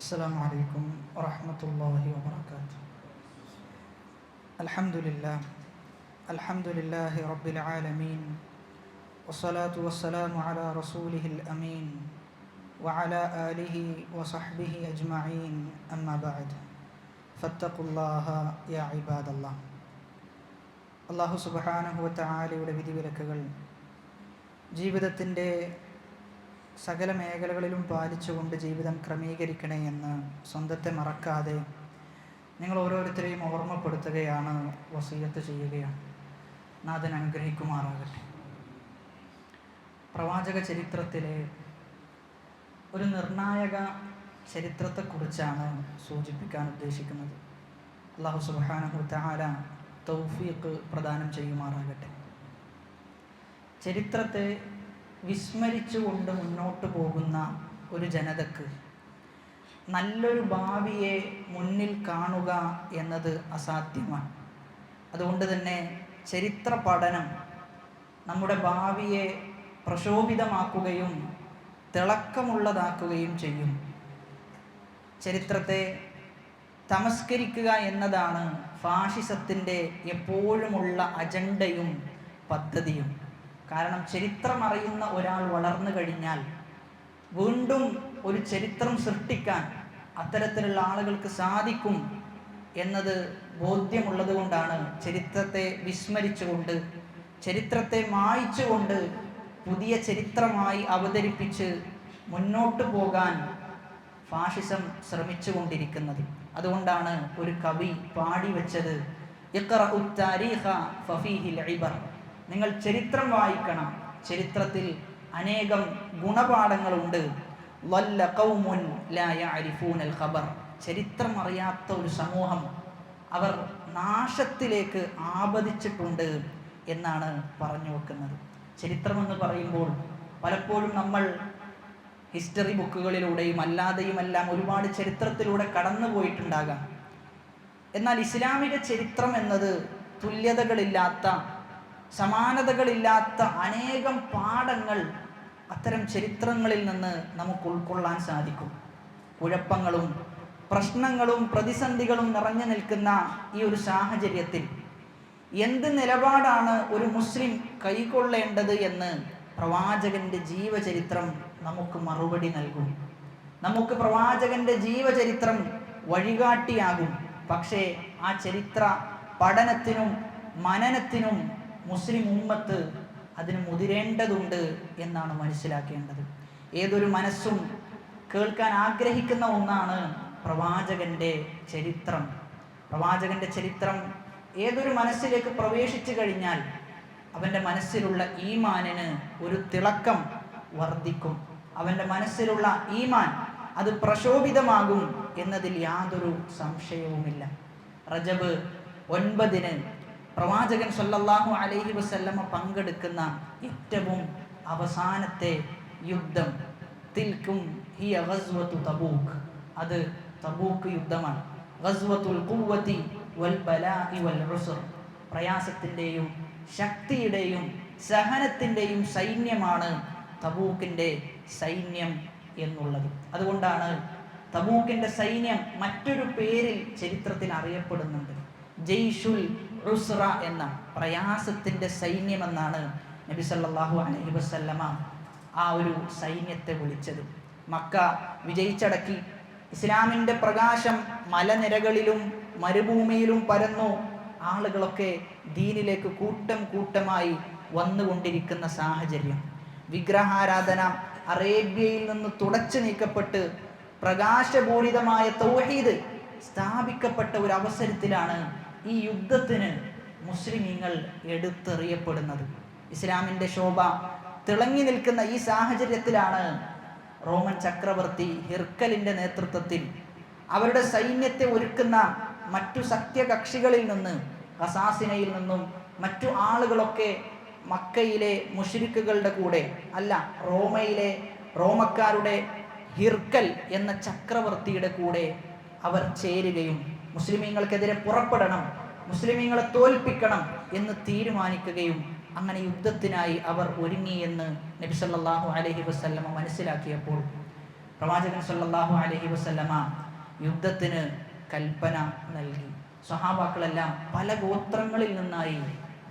السلام عليكم ورحمة الله وبركاته. الحمد لله رب العالمين، والصلاة والسلام على رسوله الأمين وعلى آله وصحبه أجمعين، أما بعد فاتقوا الله يا عباد الله. അള്ളാഹു സുബ്ഹാനഹു വ തആലയുടെ വിധിവിലക്കുകൾ ജീവിതത്തിൻ്റെ സകല മേഖലകളിലും പാലിച്ചുകൊണ്ട് ജീവിതം ക്രമീകരിക്കണേ എന്ന് സ്വന്തത്തെ മറക്കാതെ നിങ്ങൾ ഓരോരുത്തരെയും ഓർമ്മപ്പെടുത്തുകയാണ്, വസിയത്ത് ചെയ്യുകയാണ്. നാഥൻ അനുഗ്രഹിക്കുമാറാകട്ടെ. പ്രവാചക ചരിത്രത്തിലെ ഒരു നിർണായക ചരിത്രത്തെക്കുറിച്ചാണ് സൂചിപ്പിക്കാൻ ഉദ്ദേശിക്കുന്നത്. അല്ലാഹു സുബ്ഹാനഹു വ തആല തൗഫീഖ് പ്രദാനം ചെയ്യുമാറാകട്ടെ. ചരിത്രത്തെ വിസ്മരിച്ചുകൊണ്ട് മുന്നോട്ട് പോകുന്ന ഒരു ജനതക്ക് നല്ലൊരു ഭാവിയെ മുന്നിൽ കാണുക എന്നത് അസാധ്യമാണ്. അതുകൊണ്ട് തന്നെ ചരിത്ര പഠനം നമ്മുടെ ഭാവിയെ പ്രശോഭിതമാക്കുകയും തിളക്കമുള്ളതാക്കുകയും ചെയ്യും. ചരിത്രത്തെ തമസ്കരിക്കുക എന്നതാണ് ഫാഷിസത്തിൻ്റെ എപ്പോഴുമുള്ള അജണ്ടയും പദ്ധതിയും. കാരണം ചരിത്രം അറിയുന്ന ഒരാൾ വളർന്നു കഴിഞ്ഞാൽ വീണ്ടും ഒരു ചരിത്രം സൃഷ്ടിക്കാൻ അത്തരത്തിലുള്ള ആളുകൾക്ക് സാധിക്കും എന്നത് ബോധ്യമുള്ളത് കൊണ്ടാണ് ചരിത്രത്തെ വിസ്മരിച്ചുകൊണ്ട്, ചരിത്രത്തെ മായ്ച്ചുകൊണ്ട് പുതിയ ചരിത്രമായി അവതരിപ്പിച്ച് മുന്നോട്ട് പോകാൻ ഫാഷിസം ശ്രമിച്ചു കൊണ്ടിരിക്കുന്നത്. അതുകൊണ്ടാണ് ഒരു കവി പാടി വെച്ചത്, ഇഖ്റഉ താരീഖ ഫഫീഹിൽ ഇബർ. നിങ്ങൾ ചരിത്രം വായിക്കണം, ചരിത്രത്തിൽ അനേകം ഗുണപാഠങ്ങളുണ്ട്. വല്ല ഖൗമുൻ ലാ യഅരിഫൂനൽ ഖബർ. ചരിത്രം അറിയാത്ത ഒരു സമൂഹം അവർ നാശത്തിലേക്ക് ആപതിച്ചിട്ടുണ്ട് എന്നാണ് പറഞ്ഞു വെക്കുന്നത്. ചരിത്രമെന്ന് പറയുമ്പോൾ പലപ്പോഴും നമ്മൾ ഹിസ്റ്ററി ബുക്കുകളിലൂടെയും അല്ലാതെയുമെല്ലാം ഒരുപാട് ചരിത്രത്തിലൂടെ കടന്നു പോയിട്ടുണ്ടാകാം. എന്നാൽ ഇസ്ലാമിക ചരിത്രം എന്നത് തുല്യതകളില്ലാത്ത, സമാനതകളില്ലാത്ത അനേകം പാഠങ്ങൾ അത്തരം ചരിത്രങ്ങളിൽ നിന്ന് നമുക്ക് ഉൾക്കൊള്ളാൻ സാധിക്കും. കുഴപ്പങ്ങളും പ്രശ്നങ്ങളും പ്രതിസന്ധികളും നിറഞ്ഞു നിൽക്കുന്ന ഈ ഒരു സാഹചര്യത്തിൽ എന്ത് നിലപാടാണ് ഒരു മുസ്ലിം കൈക്കൊള്ളേണ്ടത് എന്ന് പ്രവാചകന്റെ ജീവചരിത്രം നമുക്ക് മറുപടി നൽകും. നമുക്ക് പ്രവാചകന്റെ ജീവചരിത്രം വഴികാട്ടിയാകും. പക്ഷേ ആ ചരിത്ര പഠനത്തിനും മനനത്തിനും മുസ്ലിം ഉമ്മത്ത് അതിന് മുതിരേണ്ടതുണ്ട് എന്നാണ് മനസ്സിലാക്കേണ്ടത്. ഏതൊരു മനസ്സും കേൾക്കാൻ ആഗ്രഹിക്കുന്ന ഒന്നാണ് പ്രവാചകന്റെ ചരിത്രം. പ്രവാചകന്റെ ചരിത്രം ഏതൊരു മനസ്സിലേക്ക് പ്രവേശിച്ചു കഴിഞ്ഞാൽ അവൻ്റെ മനസ്സിലുള്ള ഈമാനിന് ഒരു തിളക്കം വർദ്ധിക്കും. അവൻ്റെ മനസ്സിലുള്ള ഈമാൻ അത് പ്രശോഭിതമാകും എന്നതിൽ യാതൊരു സംശയവുമില്ല. റജബ് 9 പ്രവാചകൻ സല്ലല്ലാഹു അലൈഹി വസല്ലമ പങ്കെടുക്കുന്ന ഏറ്റവും അവസാനത്തെ യുദ്ധം, തിൽക്കും ഹിയ ഗസ്വതു തബൂക്ക്, അത് തബൂക്ക് യുദ്ധമാണ്. ഗസ്വത്തുൽ ഖുവ്വതി വൽ ബലാഇ വൽ ഉസ്ർ, പ്രയാസത്തിൻ്റെയും ശക്തിയുടെയും സഹനത്തിൻ്റെയും സൈന്യമാണ് തബൂക്കിൻ്റെ സൈന്യം എന്നുള്ളത്. അതുകൊണ്ടാണ് തബൂക്കിൻ്റെ സൈന്യം മറ്റൊരു പേരിൽ ചരിത്രത്തിൽ അറിയപ്പെടുന്നുണ്ട്. ജയ്ഷുൽ ഉസ്ര എന്ന, പ്രയാസത്തിൻ്റെ സൈന്യമെന്നാണ് നബി സല്ലല്ലാഹു അലൈഹി വസല്ലമ ആ ഒരു സൈന്യത്തെ വിളിച്ചത്. മക്ക വിജയിച്ചടക്കി ഇസ്ലാമിൻ്റെ പ്രകാശം മലനിരകളിലും മരുഭൂമിയിലും പരന്നു. ആളുകളൊക്കെ ദീനിലേക്ക് കൂട്ടം കൂട്ടമായി വന്നുകൊണ്ടിരിക്കുന്ന സാഹചര്യം. വിഗ്രഹാരാധന അറേബ്യയിൽ നിന്ന് തുടച്ചു നീക്കപ്പെട്ട് പ്രകാശപൂരിതമായ തൗഹീദ് സ്ഥാപിക്കപ്പെട്ട ഒരു അവസരത്തിലാണ് ഈ യുദ്ധത്തിന് മുസ്ലിമീങ്ങൾ എടുത്തെറിയപ്പെടുന്നത്. ഇസ്ലാമിൻ്റെ ശോഭ തിളങ്ങി നിൽക്കുന്ന ഈ സാഹചര്യത്തിലാണ് റോമൻ ചക്രവർത്തി ഹിർക്കലിൻ്റെ നേതൃത്വത്തിൽ അവരുടെ സൈന്യത്തെ ഒരുക്കുന്ന മറ്റു സഖ്യകക്ഷികളിൽ നിന്ന്, ഖസാസിനയിൽ നിന്നും മറ്റു ആളുകളൊക്കെ മക്കയിലെ മുശ്രിക്കുകളുടെ കൂടെ, അല്ല, റോമക്കാരുടെ ഹിർക്കൽ എന്ന ചക്രവർത്തിയുടെ കൂടെ അവർ ചേരുകയും മുസ്ലിമീങ്ങൾക്കെതിരെ പുറപ്പെടണം, മുസ്ലിമീങ്ങളെ തോൽപ്പിക്കണം എന്ന് തീരുമാനിക്കുകയും അങ്ങനെ യുദ്ധത്തിനായി അവർ ഒരുങ്ങി എന്ന് നബി സല്ലല്ലാഹു അലൈഹി വസല്ലമ മനസ്സിലാക്കിയപ്പോൾ പ്രവാചകൻ സല്ലല്ലാഹു അലൈഹി വസല്ലമ യുദ്ധത്തിന് കൽപ്പന നൽകി. സ്വഹാബാക്കളെല്ലാം പല ഗോത്രങ്ങളിൽ നിന്നായി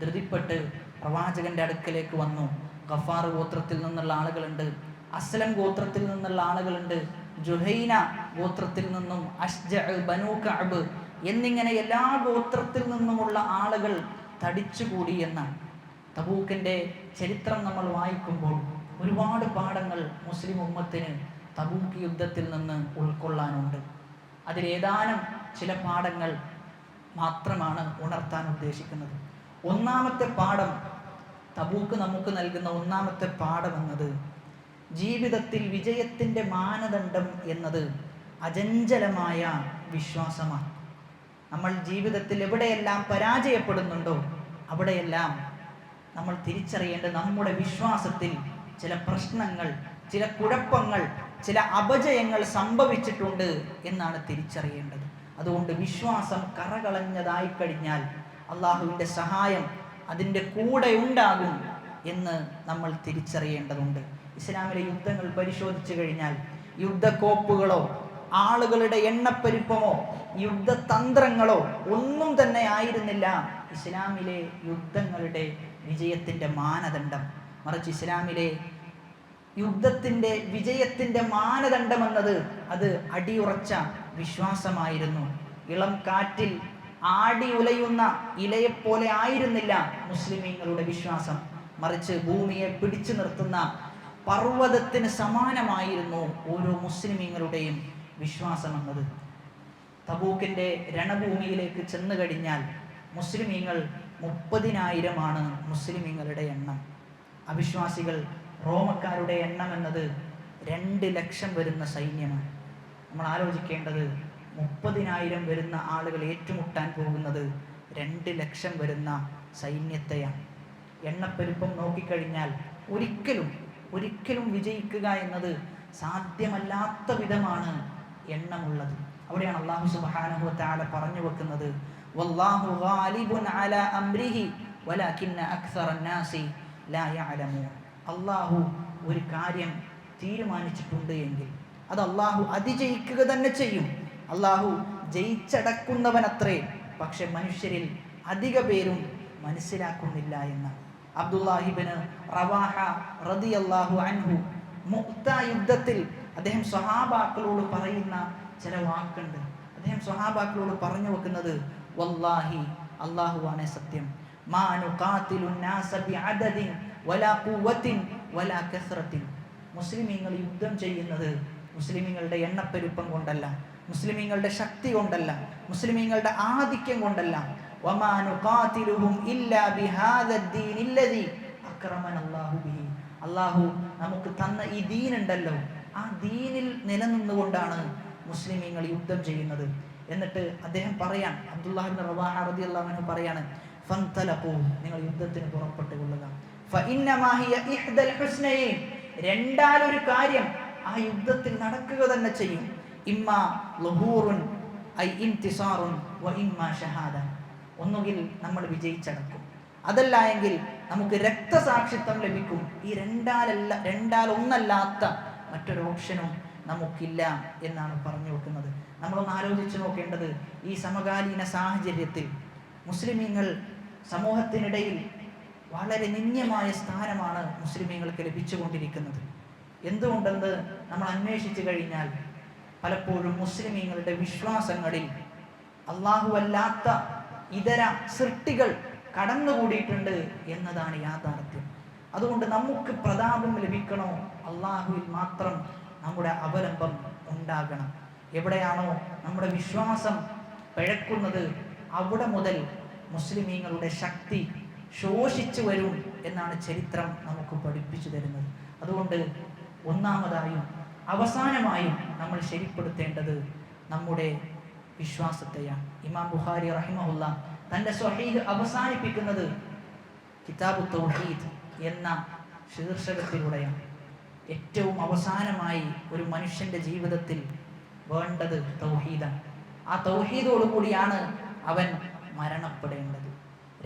ധൃതിപ്പെട്ട് പ്രവാചകന്റെ അടുക്കലേക്ക് വന്നു. ഗഫാർ ഗോത്രത്തിൽ നിന്നുള്ള ആളുകളുണ്ട്, അസ്ലം ഗോത്രത്തിൽ നിന്നുള്ള ആളുകളുണ്ട്, ജുഹൈന ഗോത്രത്തിൽ നിന്നും, അഷ്ജഅ്, ബനൂ കഅബ് എന്നിങ്ങനെ എല്ലാ ഗോത്രത്തിൽ നിന്നുമുള്ള ആളുകൾ തടിച്ചുകൂടി എന്നാണ്. തബൂക്കിന്റെ ചരിത്രം നമ്മൾ വായിക്കുമ്പോൾ ഒരുപാട് പാഠങ്ങൾ മുസ്ലിം ഉമ്മത്തിന് തബൂക്ക് യുദ്ധത്തിൽ നിന്ന് ഉൾക്കൊള്ളാനുണ്ട്. അതിലേതാനും ചില പാഠങ്ങൾ മാത്രമാണ് ഉണർത്താൻ ഉദ്ദേശിക്കുന്നത്. ഒന്നാമത്തെ പാഠം, തബൂക്ക് നമുക്ക് നൽകുന്ന ഒന്നാമത്തെ പാഠം എന്നത്, ജീവിതത്തിൽ വിജയത്തിൻ്റെ മാനദണ്ഡം എന്നത് അചഞ്ചലമായ വിശ്വാസമാണ്. നമ്മൾ ജീവിതത്തിൽ എവിടെയെല്ലാം പരാജയപ്പെടുന്നുണ്ടോ അവിടെയെല്ലാം നമ്മൾ തിരിച്ചറിയേണ്ടത് നമ്മുടെ വിശ്വാസത്തിൽ ചില പ്രശ്നങ്ങൾ, ചില കുഴപ്പങ്ങൾ, ചില അപജയങ്ങൾ സംഭവിച്ചിട്ടുണ്ട് എന്നാണ് തിരിച്ചറിയേണ്ടത്. അതുകൊണ്ട് വിശ്വാസം കറകളഞ്ഞതായി കഴിഞ്ഞാൽ അള്ളാഹുവിൻ്റെ സഹായം അതിൻ്റെ കൂടെ ഉണ്ടാകും എന്ന് നമ്മൾ തിരിച്ചറിയേണ്ടതുണ്ട്. ഇസ്ലാമിലെ യുദ്ധങ്ങൾ പരിശോധിച്ചു കഴിഞ്ഞാൽ യുദ്ധക്കോപ്പുകളോ ആളുകളുടെ എണ്ണപ്പെരുപ്പമോ യുദ്ധതന്ത്രങ്ങളോ ഒന്നും തന്നെ ആയിരുന്നില്ല ഇസ്ലാമിലെ യുദ്ധങ്ങളുടെ വിജയത്തിൻ്റെ മാനദണ്ഡം. മറിച്ച് ഇസ്ലാമിലെ യുദ്ധത്തിൻ്റെ വിജയത്തിൻ്റെ മാനദണ്ഡം എന്നത് അത് അടിയുറച്ച വിശ്വാസമായിരുന്നു. ഇളം കാറ്റിൽ ആടി ഉലയുന്ന ഇലയെപ്പോലെ ആയിരുന്നില്ല മുസ്ലിമീങ്ങളുടെ വിശ്വാസം. മറിച്ച് ഭൂമിയെ പിടിച്ചു നിർത്തുന്ന പർവ്വതത്തിന് സമാനമായിരുന്നു ഓരോ മുസ്ലിമീങ്ങളുടെയും വിശ്വാസം എന്നത്. തബൂക്കിൻ്റെ രണഭൂമിയിലേക്ക് ചെന്നു കഴിഞ്ഞാൽ മുസ്ലിമീങ്ങൾ 30,000 മുസ്ലിമീങ്ങളുടെ എണ്ണം. അവിശ്വാസികൾ റോമക്കാരുടെ എണ്ണം എന്നത് 2 ലക്ഷം വരുന്ന സൈന്യമാണ്. നമ്മൾ ആലോചിക്കേണ്ടത് 30,000 വരുന്ന ആളുകൾ ഏറ്റുമുട്ടാൻ പോകുന്നത് 2 ലക്ഷം വരുന്ന സൈന്യത്തെയാണ്. എണ്ണപ്പെരുപ്പം നോക്കിക്കഴിഞ്ഞാൽ ഒരിക്കലും വിജയിക്കുക എന്നത് സാധ്യമല്ലാത്ത വിധമാണ് എണ്ണമുള്ളത്. അവിടെയാണ് അല്ലാഹു സുബ്ഹാനഹു വ തആല പറഞ്ഞു വെക്കുന്നത്, വല്ലാഹു ഗാലിബുൻ അലാ അംരിഹി വലാകിന്ന അക്സറന്നാസി ലാ യഅലമൂൻ. അല്ലാഹു ഒരു കാര്യം തീരുമാനിച്ചിട്ടുണ്ട് എങ്കിൽ അത് അല്ലാഹു അതിജയിക്കുക തന്നെ ചെയ്യും. അല്ലാഹു ജയിച്ചടക്കുന്നവനത്രേ. പക്ഷെ മനുഷ്യരിൽ അധിക പേരും മനസ്സിലാക്കുന്നില്ല എന്ന്. അബ്ദുല്ലാഹിബ്നു റവാഹ റളിയല്ലാഹു അൻഹു മുഅ്ത യുദ്ധത്തിൽ അദ്ദേഹം സ്വഹാബാക്കളോട് പറയുന്ന ചില വാക്കുണ്ട്. അദ്ദേഹം സ്വഹാബാക്കളോട് പറഞ്ഞു വെക്കുന്നത്, വല്ലാഹി, അല്ലാഹുവാണ് സത്യം, മാ നുഖാതിലു നാസ ബിഅദദിൻ വലാ ഖുവ്വത്തിൻ വലാ കസ്റത്തിൻ. മുസ്ലിമീങ്ങൾ യുദ്ധം ചെയ്യുന്നത് മുസ്ലിമീങ്ങളുടെ എണ്ണപ്പെരുപ്പം കൊണ്ടല്ല, മുസ്ലിമീങ്ങളുടെ ശക്തി കൊണ്ടല്ല, മുസ്ലിമീങ്ങളുടെ ആധിക്യം കൊണ്ടല്ല. വമാ നുഖാതിലുഹും ഇല്ലാ ബിഹാദദ്ദീനില്ലദീ അക്രമനല്ലാഹു ബിഹി. അല്ലാഹു നമുക്ക് തന്ന ഈ ദീൻ ഉണ്ടല്ലോ, ആ ദീനിൽ നിലനിന്നുകൊണ്ടാണ് മുസ്ലിമീങ്ങൾ യുദ്ധം ചെയ്യുന്നത്. എന്നിട്ട് അദ്ദേഹം പറയാൻ, അബ്ദുല്ലാഹിബ്നു റവാഹ റളിയല്ലാഹു അൻഹു പറയാണ്, ഫന്തലഖൂ, നിങ്ങൾ യുദ്ധത്തിന് പുറപ്പെട്ടു കൊള്ളുക. ഫഇന്നമാ ഹിയ ഇഹ്ദൽ ഹുസ്നയൈൻ, രണ്ടാലൊരു കാര്യം ആ യുദ്ധത്തിൽ നടക്കുക തന്നെ ചെയ്യും. ഇമ്മാ ളുഹൂറുൻ ഐ ഇന്തിസാറുൻ വ ഇമ്മാ ഷഹാദ. ഒന്നുകിൽ നമ്മൾ വിജയിച്ചടക്കും, അതല്ല എങ്കിൽ നമുക്ക് രക്തസാക്ഷിത്വം ലഭിക്കും. ഈ രണ്ടാലൊന്നല്ലാത്ത മറ്റൊരു ഓപ്ഷനും നമുക്കില്ല എന്നാണ് പറഞ്ഞു വെക്കുന്നത്. നമ്മളൊന്ന് ആലോചിച്ച് നോക്കേണ്ടത്, ഈ സമകാലീന സാഹചര്യത്തിൽ മുസ്ലിമീങ്ങൾ സമൂഹത്തിനിടയിൽ വളരെ നിന്ദ്യമായ സ്ഥാനമാണ് മുസ്ലിമീങ്ങൾക്ക് ലഭിച്ചുകൊണ്ടിരിക്കുന്നത്. എന്തുകൊണ്ടെന്ന് നമ്മൾ അന്വേഷിച്ചു കഴിഞ്ഞാൽ പലപ്പോഴും മുസ്ലിമീങ്ങളുടെ വിശ്വാസങ്ങളിൽ അല്ലാഹുവല്ലാത്ത ഇതര സൃഷ്ടികൾ കടന്നുകൂടിയിട്ടുണ്ട് എന്നതാണ് യാഥാർത്ഥ്യം. അതുകൊണ്ട് നമുക്ക് പ്രതാപം ലഭിക്കണോ, അല്ലാഹുവിൽ മാത്രം നമ്മുടെ അവലംബം ഉണ്ടാകണം. എവിടെയാണോ നമ്മുടെ വിശ്വാസം പിഴക്കുന്നത് അവിടെ മുതൽ മുസ്ലിമീങ്ങളുടെ ശക്തി ശോഷിച്ചു വരും എന്നാണ് ചരിത്രം നമുക്ക് പഠിപ്പിച്ചു തരുന്നത്. അതുകൊണ്ട് ഒന്നാമതായും അവസാനമായും നമ്മൾ ശരിപ്പെടുത്തേണ്ടത് നമ്മുടെ വിശ്വാസത്തെയാണ്. ഇമാം ബുഖാരി റഹിമഹുല്ല തൻ്റെ സ്വഹീഹ് അവസാനിപ്പിക്കുന്നത് കിതാബു തൗഹീദ് എന്ന ശീർഷകത്തിലൂടെയാണ്. ഏറ്റവും അവസാനമായി ഒരു മനുഷ്യൻ്റെ ജീവിതത്തിൽ വേണ്ടത് തൗഹീദാണ്. ആ തൗഹീദോടുകൂടിയാണ് അവൻ മരണപ്പെടേണ്ടത്.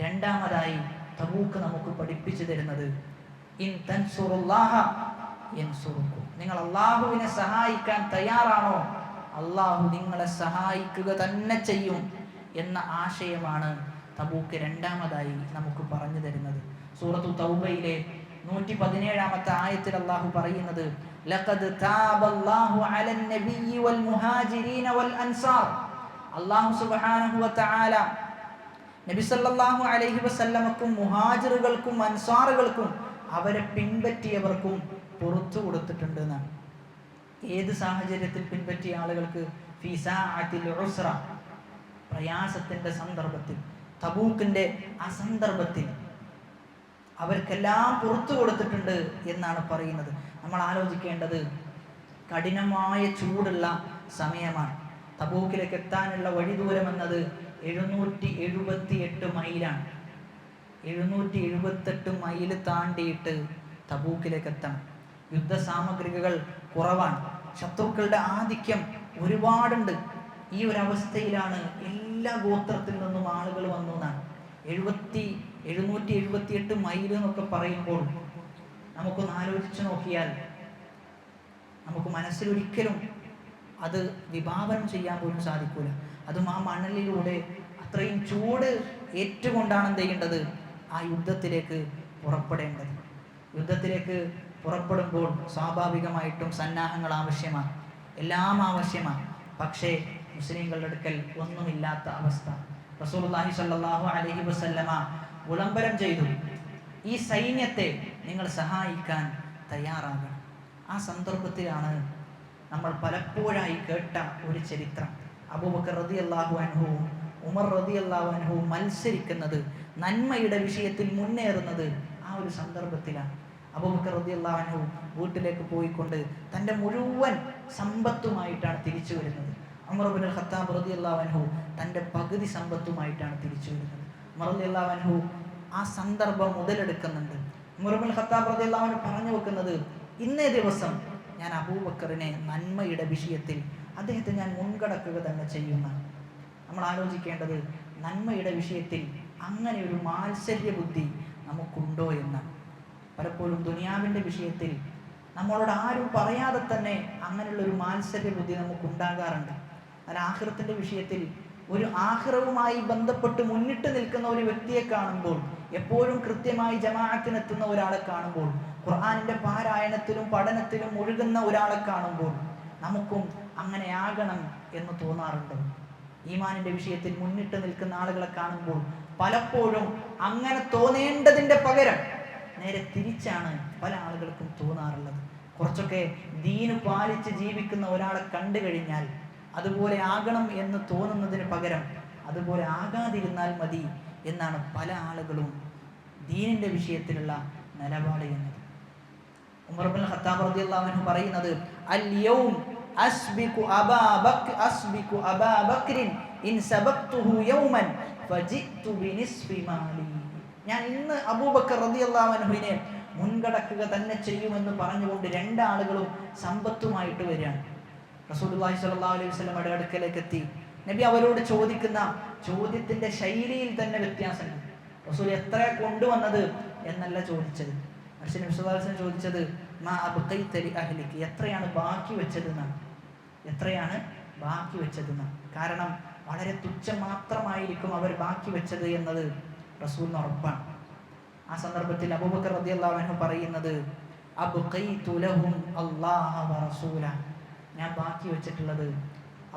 രണ്ടാമതായി തബൂക്ക് നമുക്ക് പഠിപ്പിച്ചു തരുന്നത്, ഇൻ തൻസുറുല്ലാഹ യൻസുറുക്കും, നിങ്ങൾ അള്ളാഹുവിനെ സഹായിക്കാൻ തയ്യാറാണോ, അള്ളാഹു നിങ്ങളെ സഹായിക്കുക തന്നെ ചെയ്യും എന്ന ആശയമാണ് തബൂക്ക് രണ്ടാമതായി നമുക്ക് പറഞ്ഞു തരുന്നത്. സൂറത്തു തൗബയിലെ 117-ാമത്തെ ആയത്തിൽ അള്ളാഹു പറയുന്നത്, ലഖദ് താബല്ലാഹു അലൻ നബിയ്യി വൽ മുഹാജിരീന വൽ അൻസാർ. അള്ളാഹു സുബ്ഹാനഹു വ തആല നബി സല്ലല്ലാഹു അലൈഹി വസല്ലമക്കും മുഹാജിറുകൾക്കും അൻസാറുകൾക്കും അവരെ പിൻപറ്റിയവർക്കും പുറത്തു കൊടുത്തിട്ടുണ്ട് എന്നാണ്. ഏത് സാഹചര്യത്തിൽ പിൻപറ്റിയ ആളുകൾക്ക്? ഫീ സാഅത്തിൽ ഉസ്ര, പ്രയാസത്തിന്റെ സന്ദർഭത്തിൽ, തബൂക്കിന്റെ ആ സന്ദർഭത്തിൽ അവർക്കെല്ലാം പുറത്തു കൊടുത്തിട്ടുണ്ട് എന്നാണ് പറയുന്നത്. നമ്മൾ ആലോചിക്കേണ്ടത്, കഠിനമായ ചൂടുള്ള സമയമാണ്. തബൂക്കിലേക്ക് എത്താനുള്ള വഴി ദൂരം എന്നത് 778 മൈലാണ്. 778 മൈല് താണ്ടിയിട്ട് തബൂക്കിലേക്ക് എത്തണം. യുദ്ധസാമഗ്രികൾ കുറവാണ്, ശത്രുക്കളുടെ ആധിക്യം ഒരുപാടുണ്ട്. ഈ ഒരു അവസ്ഥയിലാണ് എല്ലാ ഗോത്രത്തിൽ നിന്നും ആളുകൾ വന്നു എന്നാണ്. 778 മൈല് എന്നൊക്കെ പറയുമ്പോൾ നമുക്കൊന്ന് ആലോചിച്ച് നോക്കിയാൽ നമുക്ക് മനസ്സിലൊരിക്കലും അത് വിഭാവനം ചെയ്യാൻ പോലും സാധിക്കൂല. അതും ആ മണലിലൂടെ അത്രയും ചൂട് ഏറ്റുകൊണ്ടാണ് എന്ത് ചെയ്യേണ്ടത്? ആ യുദ്ധത്തിലേക്ക് പുറപ്പെടേണ്ടത്. യുദ്ധത്തിലേക്ക് പുറപ്പെടുമ്പോൾ സ്വാഭാവികമായിട്ടും സന്നാഹങ്ങൾ ആവശ്യമാണ്, എല്ലാം ആവശ്യമാണ്. പക്ഷേ മുസ്ലിങ്ങളുടെ അടുക്കൽ ഒന്നുമില്ലാത്ത അവസ്ഥ. റസൂലുള്ളാഹി സ്വല്ലല്ലാഹു അലൈഹി വസല്ലമ വിളംബരം ചെയ്തു, ഈ സൈന്യത്തെ നിങ്ങൾ സഹായിക്കാൻ തയ്യാറാകണം. ആ സന്ദർഭത്തിലാണ് നമ്മൾ പലപ്പോഴായി കേട്ട ഒരു ചരിത്രം. അബൂബക്കർ റളിയല്ലാഹു അൻഹുവും ഉമർ റളിയല്ലാഹു അൻഹുവും മത്സരിക്കുന്നത്, നന്മയുടെ വിഷയത്തിൽ മുന്നേറുന്നത് ആ ഒരു സന്ദർഭത്തിലാണ്. അബൂബക്കർ റളിയല്ലാഹു അൻഹു വീട്ടിലേക്ക് പോയിക്കൊണ്ട് തൻ്റെ മുഴുവൻ സമ്പത്തുമായിട്ടാണ് തിരിച്ചു വരുന്നത്. ഉമർ ഇബ്നുൽ ഖത്താബ് റളിയല്ലാഹു അൻഹു തൻ്റെ പകുതി സമ്പത്തുമായിട്ടാണ് തിരിച്ചു വരുന്നത്. ഉമർ റളിയല്ലാഹു അൻഹു ആ സന്ദർഭം മുതലെടുക്കുന്നുണ്ട്. ഉമർ ഇബ്നുൽ ഖത്താബ് റളിയല്ലാഹു അൻഹു പറഞ്ഞു വെക്കുന്നത്, ഇന്നേ ദിവസം ഞാൻ അബൂബക്കറിനെ നന്മയുടെ വിഷയത്തിൽ അദ്ദേഹത്തെ ഞാൻ മുൻകടക്കുക തന്നെ ചെയ്യുന്ന. നമ്മൾ ആലോചിക്കേണ്ടത്, നന്മയുടെ വിഷയത്തിൽ അങ്ങനെ ഒരു മാത്സര്യ ബുദ്ധി നമുക്കുണ്ടോ എന്നാണ്. പലപ്പോഴും ദുനിയാവിൻ്റെ വിഷയത്തിൽ നമ്മളോട് ആരും പറയാതെ തന്നെ അങ്ങനെയുള്ള ഒരു മാത്സര്യ ബുദ്ധി നമുക്കുണ്ടാകാറുണ്ട്. എന്നാൽ ആഖിറത്തിൻ്റെ വിഷയത്തിൽ ഒരു ആഖിറവുമായി ബന്ധപ്പെട്ട് മുന്നിട്ട് നിൽക്കുന്ന ഒരു വ്യക്തിയെ കാണുമ്പോൾ, എപ്പോഴും കൃത്യമായി ജമാഅത്തിനെത്തുന്ന ഒരാളെ കാണുമ്പോൾ, ഖുർആനിൻ്റെ പാരായണത്തിലും പഠനത്തിലും മുഴുകുന്ന ഒരാളെ കാണുമ്പോൾ നമുക്കും അങ്ങനെയാകണം എന്ന് തോന്നാറുണ്ട്. ഈമാനിൻ്റെ വിഷയത്തിൽ മുന്നിട്ട് നിൽക്കുന്ന ആളുകളെ കാണുമ്പോൾ പലപ്പോഴും അങ്ങനെ തോന്നേണ്ടതിൻ്റെ പകരം നേരെ തിരിച്ചാണ് പല ആളുകൾക്കും തോന്നാറുള്ളത്. കുറച്ചൊക്കെ ദീന് പാലിച്ച് ജീവിക്കുന്ന ഒരാളെ കണ്ടു കഴിഞ്ഞാൽ അതുപോലെ ആകണം എന്ന് തോന്നുന്നതിന് പകരം അതുപോലെ ആകാതിരുന്നാൽ മതി എന്നാണ് പല ആളുകളും ദീനിൻ്റെ വിഷയത്തിലുള്ള നിലപാട് എന്നത്. ഉമർ ഇബ്നുൽ ഖത്താബ് റളിയല്ലാഹു അൻഹു പറയുന്നത്, അൽ യൗം അസ്ബിഖു അബാ ബക്രിൻ ഇൻ സബഖ്തുഹു യൗമൻ ഫജിഅതു ബിനിസ്ഫി മാലി. ഞാൻ ഇന്ന് അബൂബക്കർ റളിയല്ലാഹു അൻഹുവിനെ മുൻകടക്കുക തന്നെ ചെയ്യുമെന്ന് പറഞ്ഞുകൊണ്ട് രണ്ടാളുകളും സമ്പത്തുമായിട്ട് വരികയാണ്. റസൂലുള്ളാഹി സ്വല്ലല്ലാഹു അലൈഹി വസല്ലമയുടെ അടുക്കലേക്ക് എത്തി. നബി അവരോട് ചോദിക്കുന്ന ചോദ്യത്തിന്റെ ശൈലിയിൽ തന്നെ വ്യത്യാസമുണ്ട്. റസൂൽ എത്ര കൊണ്ടുവന്നത് എന്നല്ല ചോദിച്ചത്. പക്ഷേ നബി സ്വല്ലല്ലാഹു അലൈഹി വസല്ലം ചോദിച്ചത്, മാ അബ്ഖൈത ലി അഹ്ലികി, എത്രയാണ് ബാക്കി വെച്ചതെന്നാണ്. എത്രയാണ് ബാക്കി വെച്ചതെന്നാണ്. കാരണം വളരെ തുച്ഛം മാത്രമായിരിക്കും അവർ ബാക്കി വെച്ചത് എന്നത് റസൂലിന് ഉറപ്പാണ്. ആ സന്ദർഭത്തിൽ അബൂബക്കർ റളിയല്ലാഹു അൻഹു പറയുന്നത്, അബ്ഖൈതു ലഹും അല്ലാഹ വ റസൂല, ഞാൻ ബാക്കി വെച്ചിട്ടുള്ളത്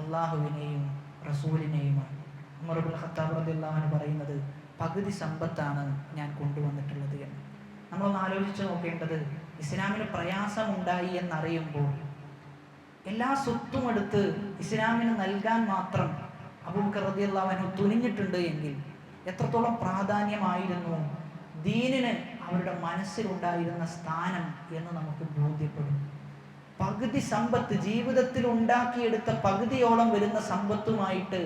അള്ളാഹുവിനെയും റസൂലിനെയുമാണ്. ഉമർ ഇബ്നുൽ ഖത്താബ് റളിയല്ലാഹു അൻഹു പറയുന്നത്, പകുതി സമ്പത്താണ് ഞാൻ കൊണ്ടുവന്നിട്ടുള്ളത് എന്ന്. നമ്മളൊന്ന് ആലോചിച്ച് നോക്കേണ്ടത്, ഇസ്ലാമിന് പ്രയാസമുണ്ടായി എന്നറിയുമ്പോൾ എല്ലാ സ്വത്തും എടുത്ത് ഇസ്ലാമിന് നൽകാൻ മാത്രം അബൂബക്കർ റളിയല്ലാഹു അൻഹു തുനിഞ്ഞിട്ടുണ്ട് എങ്കിൽ എത്രത്തോളം പ്രാധാന്യമായിരുന്നു ദീനിന് അവരുടെ മനസ്സിലുണ്ടായിരുന്ന സ്ഥാനം എന്ന് നമുക്ക് ബോധ്യപ്പെടും. പകുതി സമ്പത്ത്, ജീവിതത്തിൽ ഉണ്ടാക്കിയെടുത്ത പകുതിയോളം വരുന്ന സമ്പത്തുമായിട്ട്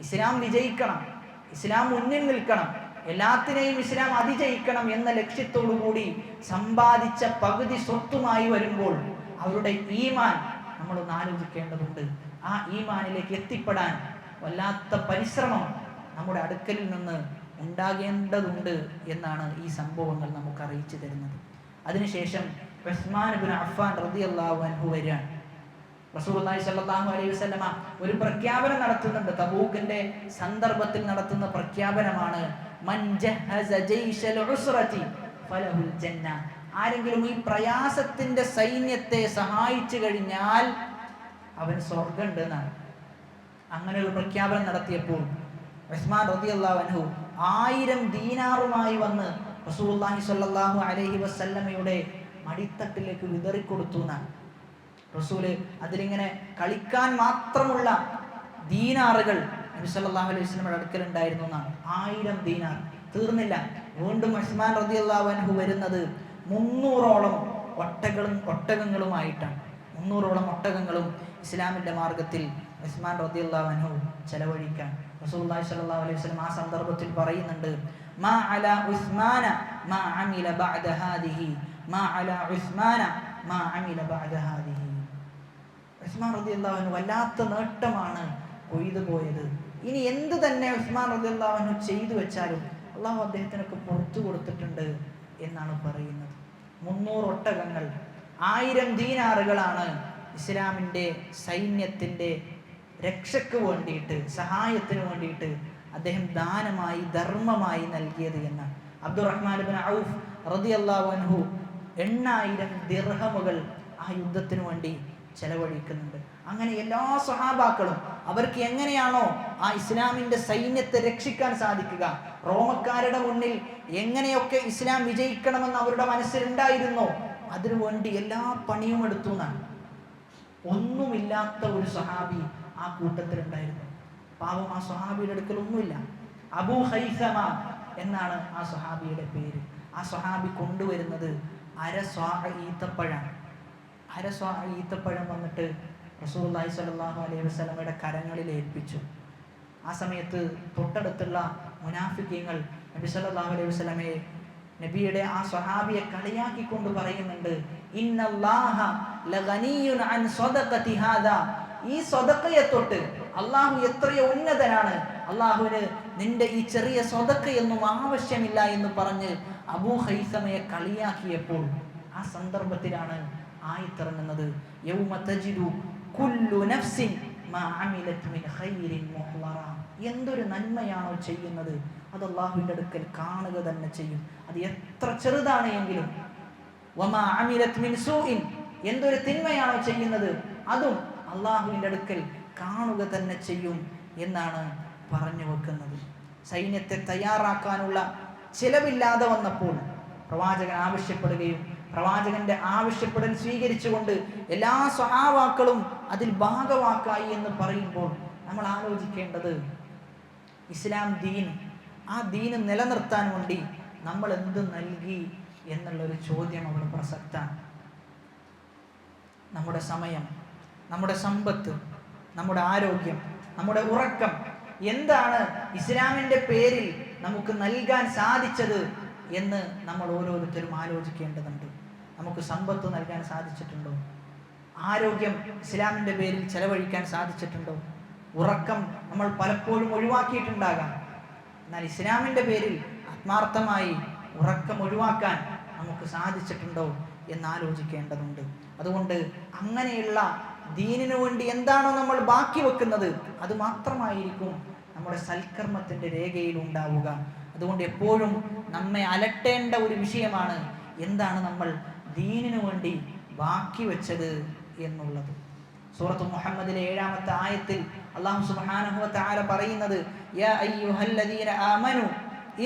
ഇസ്ലാം വിജയിക്കണം, ഇസ്ലാം മുന്നിൽ നിൽക്കണം, എല്ലാത്തിനെയും ഇസ്ലാം അതിജയിക്കണം എന്ന ലക്ഷ്യത്തോടു കൂടി സമ്പാദിച്ച പകുതി സ്വത്തുമായി വരുമ്പോൾ അവരുടെ ഈമാൻ നമ്മളൊന്ന് ആലോചിക്കേണ്ടതുണ്ട്. ആ ഈമാനിലേക്ക് എത്തിപ്പെടാൻ വല്ലാത്ത പരിശ്രമം നമ്മുടെ അടുക്കലിൽ നിന്ന് ഉണ്ടാകേണ്ടതുണ്ട് എന്നാണ് ഈ സംഭവങ്ങൾ നമുക്ക് അറിയിച്ചു തരുന്നത്. അതിനുശേഷം ഉസ്മാൻ ഇബ്നു അഫ്ഫാൻ റളിയല്ലാഹു അൻഹു വരികയാണ്. റസൂലുള്ളാഹി സ്വല്ലല്ലാഹു അലൈഹി വസല്ലമ ഒരു പ്രഖ്യാപനം നടത്തുന്നുണ്ട്. തബൂക്കിന്റെ സന്ദർഭത്തിൽ നടത്തുന്ന പ്രഖ്യാപനമാണ്, മൻ ജഹസ ജയ്ശൽ ഉസ്റതി ഫലഹുൽ ജന്ന. ആരെങ്കിലും ഈ പ്രയാസത്തിന്റെ സൈന്യത്തെ സഹായിച്ചു കഴിഞ്ഞാൽ അവന് സ്വർഗ്ഗമുണ്ട് എന്നാണ്. അങ്ങനെ ഒരു പ്രഖ്യാപനം നടത്തിയപ്പോൾ ഉസ്മാൻ റളിയല്ലാഹു അൻഹു 1000 ദീനാറുമായി വന്ന് റസൂലുള്ളാഹി സ്വല്ലല്ലാഹു അലൈഹി വസല്ലമയുടെ മടിത്തട്ടിലേക്ക് വിതറിക്കൊടുത്തു എന്നാണ്. റസൂല് അതിലിങ്ങനെ കളിക്കാൻ മാത്രമുള്ള ദീനാറുകൾ നബി സല്ലല്ലാഹു അലൈഹി വസല്ലമയുടെ അടുക്കൽ ഉണ്ടായിരുന്നു എന്നാണ്. 1000 ദീനാർ തീർന്നില്ല. വീണ്ടും ഉസ്മാൻ റളിയല്ലാഹു അൻഹു വരുന്നത് 300ഓളം ഒട്ടകങ്ങളുമായിട്ടാണ്. 300ഓളം ഒട്ടകങ്ങളും ഇസ്ലാമിന്റെ മാർഗത്തിൽ ഉസ്മാൻ റളിയല്ലാഹു അൻഹു ചെലവഴിക്കാൻ റസൂലുള്ളാഹി സ്വല്ലല്ലാഹു അലൈഹി വസല്ലം ആ സന്ദർഭത്തിൽ പറയുന്നുണ്ട്, മാ അലാ ഉസ്മാന മാ അമില ബഅദ ഹാദിഹി, മാ അലാ ഉസ്മാന മാ അമില ബഅദ ഹാദിഹി. ഉസ്മാൻ റളിയല്ലാഹു അൻഹു വല്ലാത്ത നേട്ടമാണ് കൊയ്തു പോയത്. ഇനി എന്ത് തന്നെ ഉസ്മാൻ റളിയല്ലാഹു അൻഹു ചെയ്തു വെച്ചാലും അള്ളാഹു അദ്ദേഹത്തിനൊക്കെ പുറത്തു കൊടുത്തിട്ടുണ്ട് എന്നാണ് പറയുന്നത്. 300 ഒട്ടകങ്ങൾ, 1000 ദീനാറുകളാണ് ഇസ്ലാമിൻ്റെ സൈന്യത്തിൻ്റെ രക്ഷയ്ക്ക് വേണ്ടിയിട്ട്, സഹായത്തിന് വേണ്ടിയിട്ട് അദ്ദേഹം ദാനമായി, ധർമ്മമായി നൽകിയത് എന്നാണ്. അബ്ദുറഹ്മാൻ ഇബ്നു ഔഫ് റളിയല്ലാഹു അൻഹു 8000 ദിർഹമുകൾ ആ യുദ്ധത്തിന് വേണ്ടി ചെലവഴിക്കുന്നുണ്ട്. അങ്ങനെ എല്ലാ സ്വഹാബാക്കളും അവർക്ക് എങ്ങനെയാണോ ആ ഇസ്ലാമിൻ്റെ സൈന്യത്തെ രക്ഷിക്കാൻ സാധിക്കുക, റോമക്കാരുടെ മുന്നിൽ എങ്ങനെയൊക്കെ ഇസ്ലാം വിജയിക്കണമെന്ന് അവരുടെ മനസ്സിലുണ്ടായിരുന്നോ അതിനുവേണ്ടി എല്ലാ പണിയും എടുത്തു എന്നാണ്. ഒന്നുമില്ലാത്ത ഒരു സ്വഹാബി ആ കൂട്ടത്തിലുണ്ടായിരുന്നു. പാവം ആ സ്വഹാബിയുടെ അടുക്കൽ ഒന്നുമില്ല. അബൂ ഹൈസമ എന്നാണ് ആ സ്വഹാബിയുടെ പേര്. ആ സ്വഹാബി കൊണ്ടുവരുന്നത് ഈത്തപ്പഴം വന്നിട്ട് റസൂലുള്ളാഹി സ്വല്ലല്ലാഹു അലൈഹി വസല്ലമയുടെ കരങ്ങളിൽ ഏൽപ്പിച്ചു. ആ സമയത്ത് തൊട്ടടുത്തുള്ള മുനാഫിക്കീങ്ങൾ നബി സല്ലല്ലാഹു അലൈഹി വസല്ലമയെ, നബിയുടെ ആ സ്വഹാബിയെ കളിയാക്കിക്കൊണ്ട് പറയുന്നുണ്ട്, ഇന്നല്ലാഹ ലഗനിയുൻ അൻ സദഖതി ഹാദാ. ഈ സദഖയെ തൊട്ട് അള്ളാഹു എത്രയോ ഉന്നതനാണ്, അള്ളാഹുവിന് നിന്റെ ഈ ചെറിയ സദഖയൊന്നും ആവശ്യമില്ല എന്ന് പറഞ്ഞ് അബൂ ഹൈസമയെ കളിയാക്കിയപ്പോൾ ആ സന്ദർഭത്തിലാണ് ആയത്തിറങ്ങുന്നത്, യൗമ തജിദു കുല്ലു നഫ്സിൻ മാ അമിലത് മിൻ ഖൈരിൻ മുഹ്ളറ. എന്തൊരു നന്മയാണോ ചെയ്യുന്നത് അത് അള്ളാഹുവിൻ്റെ അടുക്കൽ കാണുക തന്നെ ചെയ്യും, അത് എത്ര ചെറുതാണ് എങ്കിലും. വമാ അമിലത് മിൻ സൂഇൻ, എന്തൊരു തിന്മയാണോ ചെയ്യുന്നത് അതും അള്ളാഹുവിൻ്റെ അടുക്കൽ കാണുക തന്നെ ചെയ്യും എന്നാണ് പറഞ്ഞു വെക്കുന്നത്. സൈന്യത്തെ തയ്യാറാക്കാനുള്ള ചിലവില്ലാതെ വന്നപ്പോൾ പ്രവാചകൻ ആവശ്യപ്പെടുകയും പ്രവാചകന്റെ ആവശ്യപ്പെടൽ സ്വീകരിച്ചുകൊണ്ട് എല്ലാ സ്വഹാബാക്കളും അതിൽ ഭാഗവാക്കായി എന്ന് പറയുമ്പോൾ നമ്മൾ ആലോചിക്കേണ്ടത്, ഇസ്ലാം ദീൻ, ആ ദീന് നിലനിർത്താൻ വേണ്ടി നമ്മൾ എന്ത് നൽകി എന്നുള്ളൊരു ചോദ്യം അവിടെ പ്രസക്തമാണ്. നമ്മുടെ സമയം, നമ്മുടെ സമ്പത്ത്, നമ്മുടെ ആരോഗ്യം, നമ്മുടെ ഉറക്കം, എന്താണ് ഇസ്ലാമിൻ്റെ പേരിൽ നമുക്ക് നൽകാൻ സാധിച്ചത് എന്ന് നമ്മൾ ഓരോരുത്തരും ആലോചിക്കേണ്ടതുണ്ട്. നമുക്ക് സമ്പത്ത് നൽകാൻ സാധിച്ചിട്ടുണ്ടോ? ആരോഗ്യം ഇസ്ലാമിൻ്റെ പേരിൽ ചെലവഴിക്കാൻ സാധിച്ചിട്ടുണ്ടോ? ഉറക്കം നമ്മൾ പലപ്പോഴും ഒഴിവാക്കിയിട്ടുണ്ടാകാം. എന്നാൽ ഇസ്ലാമിൻ്റെ പേരിൽ ആത്മാർത്ഥമായി ഉറക്കം ഒഴിവാക്കാൻ നമുക്ക് സാധിച്ചിട്ടുണ്ടോ എന്നാലോചിക്കേണ്ടതുണ്ട്. അതുകൊണ്ട് അങ്ങനെയുള്ള ദീനിനു വേണ്ടി എന്താണോ നമ്മൾ ബാക്കി വെക്കുന്നത് അത് മാത്രമായിരിക്കും നമ്മുടെ സൽക്കർമ്മത്തിൻ്റെ രേഖയിൽ ഉണ്ടാവുക. അതുകൊണ്ട് എപ്പോഴും നമ്മെ അലട്ടേണ്ട ഒരു വിഷയമാണ് എന്താണ് നമ്മൾ ദീനിനു വേണ്ടി ബാക്കി വെച്ചത് എന്നുള്ളത്. സൂറത്ത് മുഹമ്മദിലെ 7-ാമത്തെ ആയത്തിൽ അല്ലാഹു സുബ്ഹാനഹു വ തആല പറയുന്നത്, യാ അയ്യുഹല്ലദീന ആമനു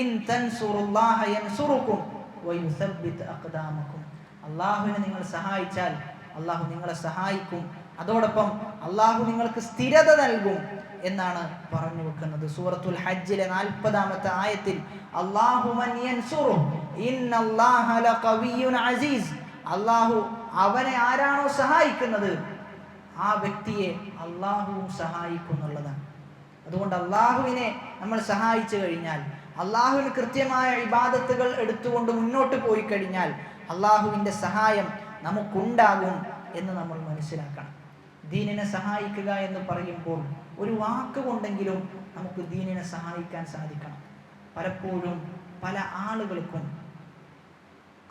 ഇൻ തൻസുറുല്ലാഹ യൻസുറുകും വയുസബ്ബിത് അഖ്ദാമകും. അല്ലാഹുവിനെ നിങ്ങൾ സഹായിച്ചാൽ അല്ലാഹു നിങ്ങളെ സഹായിക്കും, അതോടൊപ്പം അല്ലാഹു നിങ്ങൾക്ക് സ്ഥിരത നൽകും എന്നാണ് പറഞ്ഞു വെക്കുന്നത്. സൂറത്തുൽ ഹജ്ജിലെ 40-ാമത്തെ ആയത്തിൽ അല്ലാഹു മൻ യൻസുറു ഇന്നല്ലാഹ ലഖവിയ്യുൻ അസീസ്. അല്ലാഹു അവനെ ആരാണോ സഹായിക്കുന്നത് ആ വ്യക്തിയെ അല്ലാഹുവും സഹായിക്കുന്നുള്ളതാണ്. അതുകൊണ്ട് അല്ലാഹുവിനെ നമ്മൾ സഹായിച്ചു കഴിഞ്ഞാൽ, അല്ലാഹുവിന് കൃത്യമായ ഇബാദത്തുകൾ എടുത്തുകൊണ്ട് മുന്നോട്ട് പോയി കഴിഞ്ഞാൽ അല്ലാഹുവിൻ്റെ സഹായം നമുക്കുണ്ടാകും എന്ന് നമ്മൾ മനസ്സിലാക്കണം. ദീനിനെ സഹായിക്കുക എന്ന് പറയുമ്പോൾ ഒരു വാക്ക് കൊണ്ടെങ്കിലും നമുക്ക് ദീനിനെ സഹായിക്കാൻ സാധിക്കണം. പലപ്പോഴും പല ആളുകൾക്കും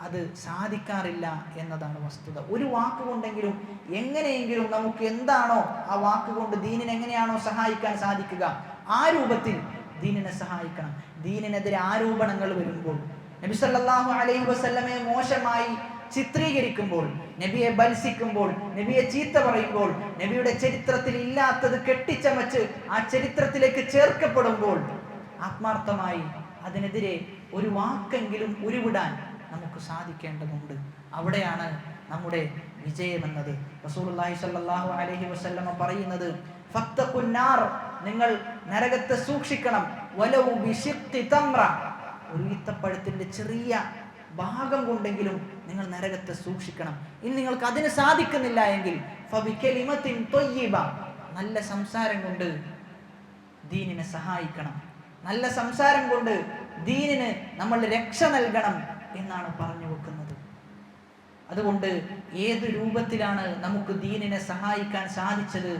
അത് സാധിക്കാറില്ല എന്നതാണ് വസ്തുത. ഒരു വാക്കുകൊണ്ടെങ്കിലും എങ്ങനെയെങ്കിലും നമുക്ക് എന്താണോ ആ വാക്കുകൊണ്ട് ദീനിനെ എങ്ങനെയാണോ സഹായിക്കാൻ സാധിക്കുക ആ രൂപത്തിൽ ദീനിനെ സഹായിക്കണം. ദീനിനെതിരെ ആരോപണങ്ങൾ വരുമ്പോൾ, നബി സല്ലല്ലാഹു അലൈഹി വസല്ലമയെ മോശമായി ചിത്രീകരിക്കുമ്പോൾ, നബിയെ ബൽസിക്കുമ്പോൾ, നബിയെ ചീത്ത പറയുമ്പോൾ, നബിയുടെ ചരിത്രത്തിൽ ഇല്ലാത്തത് കെട്ടിച്ചമച്ച് ആ ചരിത്രത്തിലേക്ക് ചേർക്കപ്പെടുമ്പോൾ ആത്മാർത്ഥമായി അതിനെതിരെ ഒരു വാക്കെങ്കിലും ഉരുവിടാൻ നമുക്ക് സാധിക്കേണ്ടതുണ്ട്. അവിടെയാണ് നമ്മുടെ വിജയമെന്നത്. റസൂലുള്ളാഹി സ്വല്ലല്ലാഹു അലൈഹി വസല്ലമ പറയുന്നത്, ഫത്തഖുന്നാർ, നിങ്ങൾ നരകത്തെ സൂക്ഷിക്കണം, വലൗ ബിശിഖ്തി തംറ, ഒരു ഈത്തപ്പഴത്തിന്റെ ചെറിയ ഭാഗം കൊണ്ടെങ്കിലും നിങ്ങൾ നരകത്തെ സൂക്ഷിക്കണം. ഇനി നിങ്ങൾക്ക് അതിന് സാധിക്കുന്നില്ല എങ്കിൽ ഫബികലിമത്തിൻ ത്വയ്യിബ, നല്ല സംസാരം കൊണ്ട് ദീനിനെ സഹായിക്കണം, നല്ല സംസാരം കൊണ്ട് ദീനിന് നമ്മൾ രക്ഷ നൽകണം എന്നാണ് പറഞ്ഞു വെക്കുന്നത്. അതുകൊണ്ട് ഏത് രൂപത്തിലാണ് നമുക്ക് ദീനിനെ സഹായിക്കാൻ സാധിച്ചത്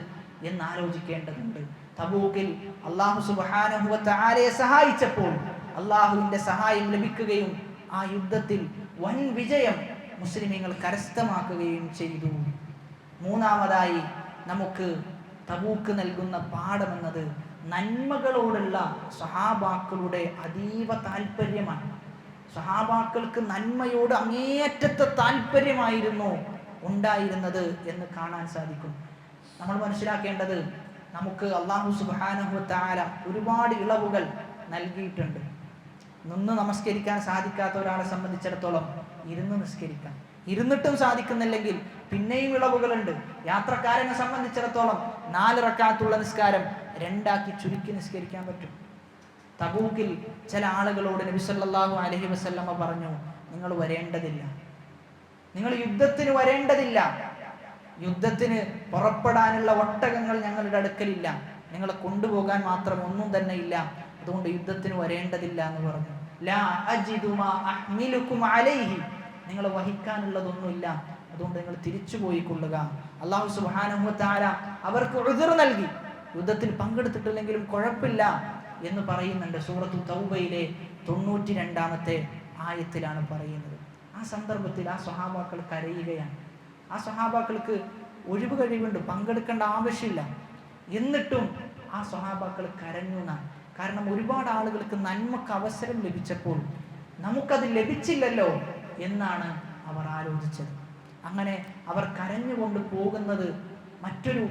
എന്ന് ആലോചിക്കേണ്ടതുണ്ട്. തബൂക്കിൽ അല്ലാഹു സുബ്ഹാനഹു വ തആലയെ സഹായിച്ചപ്പോൾ അല്ലാഹുവിന്റെ സഹായം ലഭിക്കുകയും ആ യുദ്ധത്തിൽ വൻ വിജയം മുസ്ലിമീങ്ങൾ കരസ്ഥമാക്കുകയും ചെയ്തു. മൂന്നാമതായി നമുക്ക് തബൂക്ക് നൽകുന്ന പാഠമെന്നത് നന്മകളോടുള്ള സ്വഹാബാക്കളുടെ അതീവ താല്പര്യമാണ്. സ്വഹാബാക്കൾക്ക് നന്മയോട് അങ്ങേയറ്റത്തെ താല്പര്യമായിരുന്നു ഉണ്ടായിരുന്നത് എന്ന് കാണാൻ സാധിക്കും. നമ്മൾ മനസ്സിലാക്കേണ്ടത്, നമുക്ക് അല്ലാഹു സുബ്ഹാനഹു വ തആല ഒരുപാട് ഇളവുകൾ നൽകിയിട്ടുണ്ട്. നിന്ന് നമസ്കരിക്കാൻ സാധിക്കാത്ത ഒരാളെ സംബന്ധിച്ചിടത്തോളം ഇരുന്ന് നിസ്കരിക്കാം. ഇരുന്നിട്ടും സാധിക്കുന്നില്ലെങ്കിൽ പിന്നെയും ഇളവുകളുണ്ട്. യാത്രക്കാരനെ സംബന്ധിച്ചിടത്തോളം 4 റക്അത്തുള്ള നിസ്കാരം 2 ആക്കി ചുരുക്കി നിസ്കരിക്കാൻ പറ്റും. തബൂക്കിൽ ചില ആളുകളോട് നബി സല്ലല്ലാഹു അലൈഹി വസല്ലമ പറഞ്ഞു, നിങ്ങൾ വരേണ്ടതില്ല, നിങ്ങൾ യുദ്ധത്തിന് വരേണ്ടതില്ല, യുദ്ധത്തിന് പുറപ്പെടാനുള്ള ഒട്ടകങ്ങൾ ഞങ്ങളുടെ അടുക്കലില്ല, നിങ്ങളെ കൊണ്ടുപോകാൻ മാത്രം ഒന്നും തന്നെ ഇല്ല, അതുകൊണ്ട് യുദ്ധത്തിന് വരേണ്ടതില്ല എന്ന് പറഞ്ഞു. ലാ അജിദു മാ അഹ്മിലുകും അലൈഹി, നിങ്ങൾ വഹിക്കാനുള്ളതൊന്നുമില്ല, അതുകൊണ്ട് നിങ്ങൾ തിരിച്ചു പോയി കൊള്ളുക. അല്ലാഹു സുബ്ഹാനഹു വ തആല അവർക്ക് ഉദ്ർ നൽകി. യുദ്ധത്തിൽ പങ്കെടുത്തിട്ടില്ലെങ്കിലും കുഴപ്പമില്ല എന്ന് പറയുന്നുണ്ട്. സൂറത്തു തൗബയിലെ 92-ാമത്തെ ആയത്തിലാണ് പറയുന്നത്. ആ സന്ദർഭത്തിൽ ആ സ്വഹാബാക്കൾ കരയുകയാണ്. ആ സ്വഹാബാക്കൾക്ക് ഒഴിവ് കഴിവുണ്ട്, പങ്കെടുക്കേണ്ട ആവശ്യമില്ല, എന്നിട്ടും ആ സ്വഹാബാക്കൾ കരഞ്ഞു എന്നാണ്. കാരണം ഒരുപാട് ആളുകൾക്ക് നന്മക്ക് അവസരം ലഭിച്ചപ്പോൾ നമുക്കത് ലഭിച്ചില്ലല്ലോ എന്നാണ് അവർ ആലോചിച്ചത്. അങ്ങനെ അവർ കരഞ്ഞുകൊണ്ട് പോകുന്നത് മറ്റൊരു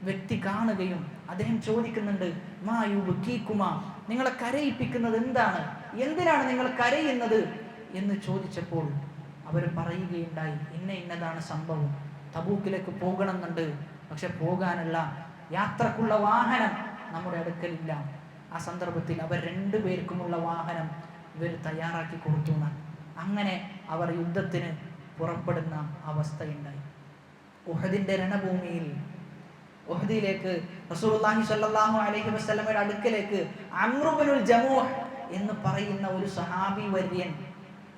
വ്യക്തി കാണുകയും അദ്ദേഹം ചോദിക്കുന്നുണ്ട്, മാ യുബ്കീകുമാ, നിങ്ങളെ കരയിപ്പിക്കുന്നത് എന്താണ്, എന്തിനാണ് നിങ്ങൾ കരയുന്നത് എന്ന് ചോദിച്ചപ്പോൾ അവർ പറയുകയുണ്ടായി, ഇന്നതാണ് സംഭവം, തബൂക്കിലേക്ക് പോകണമെന്നുണ്ട്, പക്ഷെ പോകാനുള്ള യാത്രക്കുള്ള വാഹനം നമ്മുടെ അടുക്കലില്ല. ആ സന്ദർഭത്തിൽ അവർ 2 പേർക്കുമുള്ള വാഹനം ഇവർ തയ്യാറാക്കി കൊടുത്തു. അങ്ങനെ അവർ യുദ്ധത്തിന് പുറപ്പെടുന്ന അവസ്ഥയുണ്ടായി. ഉഹദിന്റെ രണഭൂമിയിൽ ഉഹദിലേക്ക് റസൂലുള്ളാഹി സ്വല്ലല്ലാഹു അലൈഹി വസല്ലമയുടെ അടുക്കലേക്ക് അംർ ഇബ്നുൽ ജമൂഹ് എന്ന് പറയുന്ന ഒരു സ്വഹാബി വര്യൻ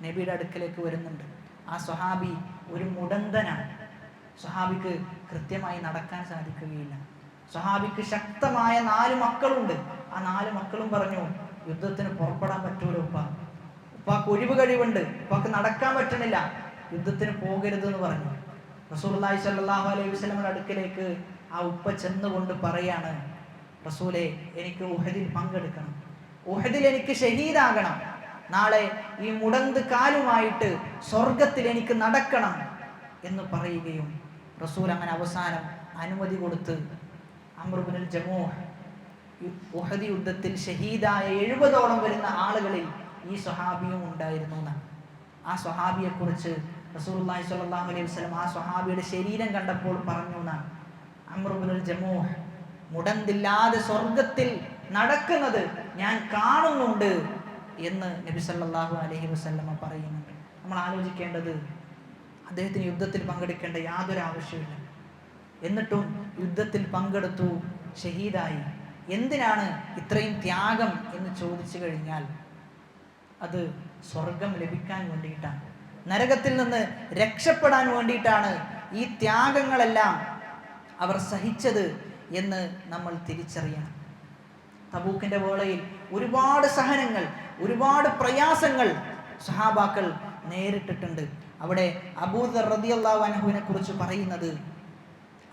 നബിയുടെ അടുക്കലേക്ക് വരുന്നുണ്ട്. ആ സ്വഹാബി ഒരു മുടന്തനാണ്. സ്വഹാബിക്ക് കൃത്യമായി നടക്കാൻ സാധിക്കുകയില്ല. സ്വഹാബിക്ക് ശക്തമായ 4 മക്കളുണ്ട്. ആ 4 മക്കളും പറഞ്ഞു, യുദ്ധത്തിന് പുറപ്പെടാൻ പറ്റൂല ഉപ്പ, ഉപ്പാക്ക് ഒഴിവ് കഴിവുണ്ട്, ഉപ്പാക്ക് നടക്കാൻ പറ്റണില്ല, യുദ്ധത്തിന് പോകരുതെന്ന് പറഞ്ഞു. റസൂലുള്ളാഹി സ്വല്ലല്ലാഹു അലൈഹി വസല്ലമയുടെ അടുക്കലേക്ക് ആ ഉപ്പ ചെന്നുകൊണ്ട് പറയാണ്, റസൂലേ, എനിക്ക് ഉഹദിൽ പങ്കെടുക്കണം, ഉഹദിൽ എനിക്ക് ഷഹീദാകണം, നാളെ ഈ മുടന്ത് കാലുമായിട്ട് സ്വർഗത്തിൽ എനിക്ക് നടക്കണം എന്ന് പറയുകയും റസൂൽ അങ്ങനെ അവസാനം അനുമതി കൊടുത്ത് അംർ ഇബ്നുൽ ജമൂഹ് ഉഹദ് യുദ്ധത്തിൽ ഷഹീദായ 70ഓളം വരുന്ന ആളുകളിൽ ഈ സ്വഹാബിയും ഉണ്ടായിരുന്നു എന്നാണ്. ആ സ്വഹാബിയെ കുറിച്ച് റസൂലുള്ളാഹി സ്വല്ലല്ലാഹു അലൈഹി വസല്ലം ആ സ്വഹാബിയുടെ ശരീരം കണ്ടപ്പോൾ പറഞ്ഞു എന്നാണ്, അംർ ഇബ്നുൽ ജമൂഹ് മുടന്തില്ലാതെ സ്വർഗത്തിൽ നടക്കുന്നത് ഞാൻ കാണുന്നുണ്ട് എന്ന് നബി സല്ലല്ലാഹു അലൈഹി വസല്ലം പറയുന്നുണ്ട്. നമ്മൾ ആലോചിക്കേണ്ടത്, അദ്ദേഹത്തിന് യുദ്ധത്തിൽ പങ്കെടുക്കേണ്ട യാതൊരു ആവശ്യമില്ല, എന്നിട്ടും യുദ്ധത്തിൽ പങ്കെടുത്തു, ഷഹീദായി. എന്തിനാണ് ഇത്രയും ത്യാഗം എന്ന് ചോദിച്ചു കഴിഞ്ഞാൽ അത് സ്വർഗം ലഭിക്കാൻ വേണ്ടിയിട്ടാണ്, നരകത്തിൽ നിന്ന് രക്ഷപ്പെടാൻ വേണ്ടിയിട്ടാണ് ഈ ത്യാഗങ്ങളെല്ലാം അവർ സഹിച്ചത് എന്ന് നമ്മൾ തിരിച്ചറിയണം. തബൂക്കിന്റെ വേളയിൽ ഒരുപാട് സഹനങ്ങൾ, ഒരുപാട് പ്രയാസങ്ങൾ സഹാബാക്കൾ നേരിട്ടിട്ടുണ്ട്. അവിടെ അബൂദർ റളിയല്ലാഹു അൻഹുവിനെ കുറിച്ച് പറയുന്നത്,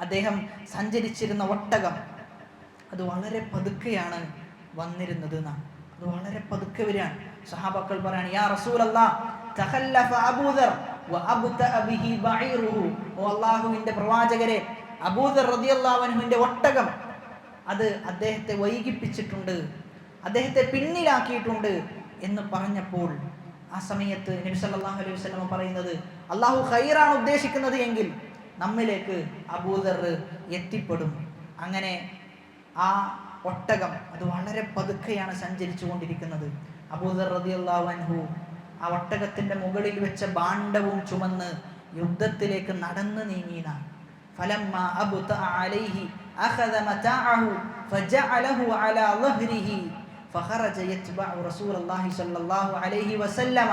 അദ്ദേഹം സഞ്ചരിച്ചിരുന്ന ഒട്ടകം അത് വളരെ പതുക്കെയാണ് വന്നിരുന്നത് എന്നാണ്. അത് വളരെ പതുക്കെ വരികയാണ്. സഹാബാക്കൾ പറയാണ്, യാ റസൂലല്ലാഹ് തഖല്ലഫ അബൂദർ വഅബ്തഅ ബിഹി ബഈറുഹു. ഓ അല്ലാഹുവിന്റെ പ്രവാചകരെ, അബൂദർ റളിയല്ലാഹു അൻഹുവിന്റെ ഒട്ടകം അത് അദ്ദേഹത്തെ വൈകിപ്പിച്ചിട്ടുണ്ട്, അദ്ദേഹത്തെ പിന്നിലാക്കിയിട്ടുണ്ട് എന്ന് പറഞ്ഞപ്പോൾ ആ സമയത്ത് നബി സല്ലല്ലാഹു അലൈഹി വസല്ലം പറയുന്നത്, അല്ലാഹു ഖൈറാണ് ഉദ്ദേശിക്കുന്നത് എങ്കിൽ നമ്മിലേക്ക് അബൂദർ എത്തിപ്പെടും. അങ്ങനെ ആ ഒട്ടകം അത് വളരെ പതുക്കെയാണ് സഞ്ചരിച്ചു കൊണ്ടിരിക്കുന്നത്. അബൂദർ റളിയല്ലാഹു അൻഹു ആ ഒട്ടകത്തിന്റെ മുകളിൽ വെച്ച ഭാണ്ഡവും ചുമന്ന് യുദ്ധത്തിലേക്ക് നടന്നു നീങ്ങിയതാണ്. ഫലമ്മാ അബ്തഅ അലൈഹി അഖദ മതാഅഹു ഫജഅലഹു അലാ ളഹ്രിഹി ഫഖറജ യത്ബഉ റസൂലുള്ളാഹി സ്വല്ലല്ലാഹു അലൈഹി വസല്ലമ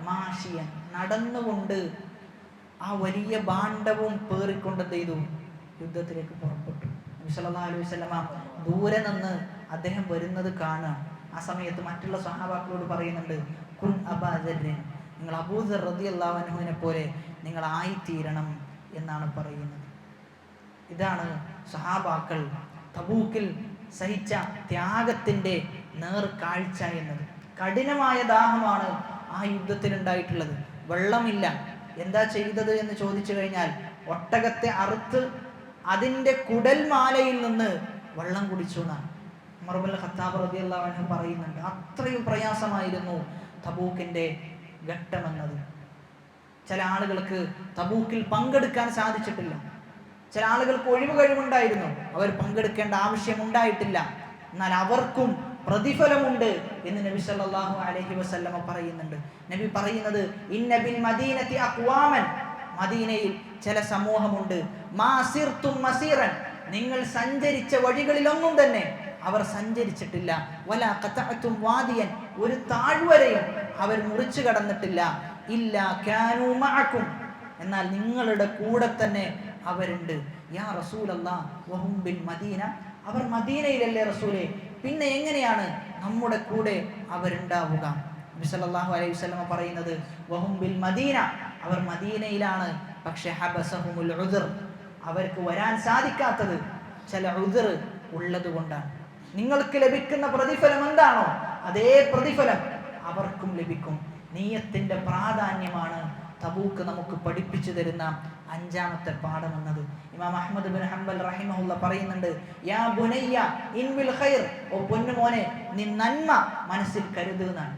മാഷിയൻ. നടന്നുകൊണ്ട് ആ വലിയ ഭാണ്ഡവും പേറിക്കൊണ്ട് എന്ത് ചെയ്തു? യുദ്ധത്തിലേക്ക് പുറപ്പെട്ടു. നബി സല്ലല്ലാഹു അലൈഹി വസല്ലമ ദൂരെ നിന്ന് അദ്ദേഹം വരുന്നത് കാണാം. ആ സമയത്ത് മറ്റുള്ള സ്വഹാബാക്കളോട് പറയുന്നുണ്ട്, കുൻ അബാ ദർറിൻ, നിങ്ങൾ അബൂദർ റളിയല്ലാഹു അൻഹുവിനെ പോലെ നിങ്ങൾ ആയിത്തീരണം എന്നാണ് പറയുന്നത്. ഇതാണ് സഹാബാക്കൾ തബൂക്കിൽ സഹിച്ച ത്യാഗത്തിന്റെ നേർക്കാഴ്ച എന്നത്. കഠിനമായ ദാഹമാണ് ആ യുദ്ധത്തിൽ ഉണ്ടായിട്ടുള്ളത്. വെള്ളമില്ല. എന്താ ചെയ്തത് എന്ന് ചോദിച്ചു കഴിഞ്ഞാൽ, ഒട്ടകത്തെ അറുത്ത് അതിൻ്റെ കുടൽമാലയിൽ നിന്ന് വെള്ളം കുടിച്ചു എന്നാണ് ഉമർ ഇബ്നുൽ ഖത്താബ് റളിയല്ലാഹു അൻഹു പറയുന്നുണ്ട്. അത്രയും പ്രയാസമായിരുന്നു തബൂക്കിന്റെ ഘട്ടമെന്നത്. ചില ആളുകൾക്ക് തബൂക്കിൽ പങ്കെടുക്കാൻ സാധിച്ചിട്ടില്ല. ചില ആളുകൾക്ക് ഒഴിവ് കഴിവുണ്ടായിരുന്നു, അവർ പങ്കെടുക്കേണ്ട ആവശ്യമുണ്ടായിട്ടില്ല. എന്നാൽ അവർക്കും പ്രതിഫലമുണ്ട് എന്ന് നബി സല്ലല്ലാഹു അലൈഹി വസല്ലമ പറയുന്നുണ്ട്. നബി പറയുന്നത്, ഇന്ന ബിൽ മദീനത്തി അഖ്വാമൻ, മദീനയിൽ ചില സമൂഹമുണ്ട്, മാസിർതും മസീറൻ, നിങ്ങൾ സഞ്ചരിച്ച വഴികളിലൊന്നും തന്നെ അവർ സഞ്ചരിച്ചിട്ടില്ല, വലാ ഖതഅതും വാദിയൻ, ഒരു താഴ്വരയും അവർ മുറിച്ചു കടന്നിട്ടില്ല, ഇല്ലാ കാനൂ മഅകും, എന്നാൽ നിങ്ങളുടെ കൂടെ തന്നെ അവരുണ്ട്. യാ റസൂലല്ലാഹ് വഹും ബിൽ മദീന, അവർ മദീനയിലല്ലേ റസൂലേ, പിന്നെ എങ്ങനെയാണ് നമ്മുടെ കൂടെ അവരുണ്ടാവുക? നബി സല്ലല്ലാഹു അലൈഹി വസല്ലം പറയുന്നത്, വഹും ബിൽ മദീന, അവർ മദീനയിലാണ്, പക്ഷേ ഹബസഹുമുൽ ഉദ്ർ, അവർക്ക് വരാൻ സാധിക്കാത്തത് ചില ഉദ്ർ ഉള്ളത് കൊണ്ടാണ്. നിങ്ങൾക്ക് ലഭിക്കുന്ന പ്രതിഫലം എന്താണോ അതേ പ്രതിഫലം അവർക്കും ലഭിക്കും. നീയത്തിന്റെ പ്രാധാന്യമാണ് തബൂക്ക് നമുക്ക് പഠിപ്പിച്ചു തരുന്ന അഞ്ചാമത്തെ പാഠം എന്നത്. ഇമാം അഹ്മദ് ബിൻ ഹംബൽ റഹിമഹുള്ള പറയുന്നുണ്ട്, യാ ബുനയ്യ ഇൻ ബിൽ ഖൈർ, ഓ പൊന്നുമോനെ, നീ നന്മ മനസ്സിൽ കരുതുന്നതാണ്.